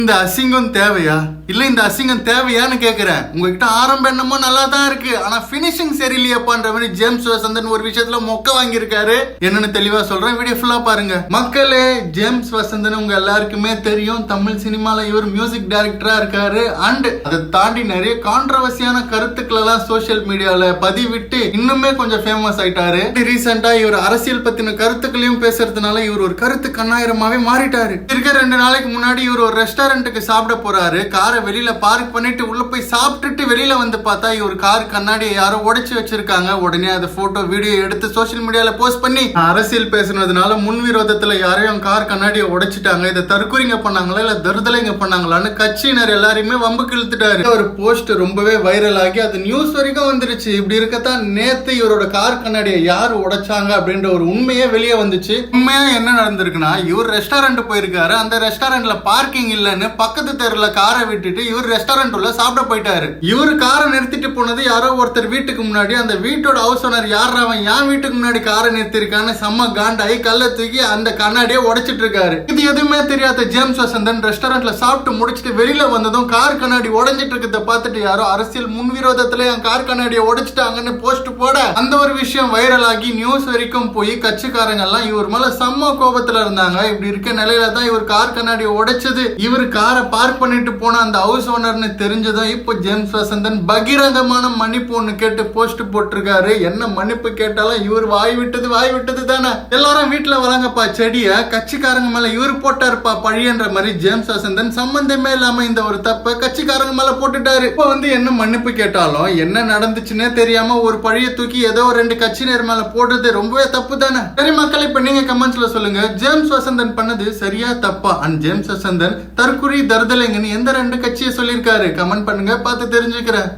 இந்த அசிங்கம் தேவையா இல்ல இந்த அசிங்கம் தேவையான்னு கேக்குறேன். உங்ககிட்ட ஆரம்ப என்னமோ நல்லா தான் இருக்கு, ஆனா பினிஷிங் சரியில்லையாப்பான்ற மாதிரி ஜேம்ஸ் வசந்தன் ஒரு விஷயத்துல மொக்க வாங்கியிருக்காரு. என்னன்னு தெளிவா சொல்றேன், வீடியோ ஃபுல்லா பாருங்க. மக்களே, ஜேம்ஸ் வசந்தன் உங்க எல்லாருக்குமே தெரியும், தமிழ் சினிமால இவர் மியூசிக் டைரக்டரா இருக்காரு. அண்ட் அதை தாண்டி நிறைய கான்ட்ரவர்சியான கருத்துக்கள் எல்லாம் சோசியல் மீடியால பதிவிட்டு இன்னுமே கொஞ்சம் ஃபேமஸ் ஆயிட்டாரு. ரீசெண்டா இவர் அரசியல் பத்தின கருத்துக்களையும் பேசுறதுனால இவர் ஒரு கருத்து கண்ணாயிரமாவே மாறிட்டாரு. இருக்க 2 நாளைக்கு முன்னாடி இவர் ஒரு ரெஸ்டாரண்ட்டுக்கு சாப்பிட போறாரு. காரை வெளியில பார்க் பண்ணிட்டு உள்ள போய் சாப்பிட்டுட்டு வெளியில வந்து பார்த்தா இவர் கார் கண்ணாடியை யாரோ உடைச்சு வச்சிருக்காங்க. உடனே அதை போட்டோ வீடியோ எடுத்து சோசியல் மீடியால போஸ்ட் பண்ணி அரசியல் பேசுனதுனால முன்விரோதத்துல யாரையும் கார் கண்ணாடியை உடைச்சிட்டாங்க, இதை தற்கொலைங்க பண்ணாங்களா இல்ல தருதலைங்க பண்ணாங்களான்னு கட்சியினர் எல்லாரையுமே வம்புக்கு இழுத்துட்டாரு. ஒரு போஸ்ட் ரொம்பவே வைரல் ஆகி அது நியூஸ் வரைக்கும் வந்துருச்சு. இப்படி இருக்கத்தான் நேத்து இவரோட கார் கண்ணாடியை யார் உடைச்சாங்க அப்படின்ற ஒரு உண்மையே வெளியே வந்துச்சு. உண்மையா என்ன நடந்திருக்குன்னா, இவர் ரெஸ்டாரண்ட் போயிருக்காரு. அந்த ரெஸ்டாரண்ட்ல பார்க்கிங் இல்லன்னு பக்கத்து தெருல காரை விட்டுட்டு இவர் ரெஸ்டாரண்ட் உள்ள சாப்பிட போயிட்டாரு. இவர் காரை நிறுத்திட்டு போனது யாரோ ஒருத்தர் வீட்டுக்கு முன்னாடி. அந்த வீட்டோட ஹவுஸ் ஓனர் யார் அவன் என் வீட்டுக்கு முன்னாடி காரை நிறுத்திருக்கான்னு செம்ம காண்டாயி கல்ல தூக்கி அந்த கண்ணாடியை உடைச்சிட்டு இருக்காரு. இது எதுவுமே தெரியாத ஜேம்ஸ் வசந்தன் ரெஸ்டாரண்ட்ல சாப்பிட்டு முடிச்சிட்டு வெளியில வந்ததும் கார் கண்ணாடி உடைஞ்சிட்டு இருக்கிறத பார்த்துட்டு யாரோ அரசியல் முன்விரோதத்துல என் கார் கண்ணாடியை உடைச்சிட்டாங்கன்னு போஸ்ட் போட அந்த ஒரு விஷயம் வைரல் ஆகி நியூஸ் வரைக்கும் போய் கட்சிக்காரங்க எல்லாம் இவர் மேல செம்ம கோபத்துல இருந்தாங்க. இப்படி இருக்க நிலையில தான் இவர் கார் கண்ணாடியை உடைச்சது. இவர் காரை பார்க் பண்ணிட்டு போன அந்த ஹவுஸ் ஓனர்னு தெரிஞ்சதும் இப்போ ஜேம்ஸ் வசந்தன் பகிரங்கமான மன்னிப்பு ஒண்ணு கேட்டு போஸ்ட் போட்டிருக்காரு. என்ன மன்னிப்பு கேட்டாலும் இவர் வாய் விட்டது தானே. எல்லாரும் வீட்டுல வராங்கப்பா செடிய, கட்சிக்காரங்க மேல இவர் போட்டாருப்பா பழியன்ற மாதிரி ஜேம்ஸ் வசந்தன் சம்பந்தமே இல்லாம இந்த ஒரு தப்ப கட்சிக்காரங்க மேல போட்டுட்டாரு. இப்போ என்ன மன்னிப்பு கேட்டாலும் என்ன நடந்துச்சுன்னே தெரியாம ஒரு பழிய தூக்கி ஏதோ 2 கட்சியினர் மேல போடுறது ரொம்பவே தப்பு தானே. சரி மக்கள், இப்ப நீங்க கமெண்ட்ஸ்ல சொல்லுங்க, ஜேம்ஸ் வசந்தன் பண்ணது சரியா தப்பா? அண்ட் ஜேம்ஸ் வசந்தன் தற்குறி தருதலைங்கன்னு எந்த 2 கட்சியை சொல்லியிருக்காரு? கமெண்ட் பண்ணுங்க, பார்த்து தெரிஞ்சுக்கிறேன்.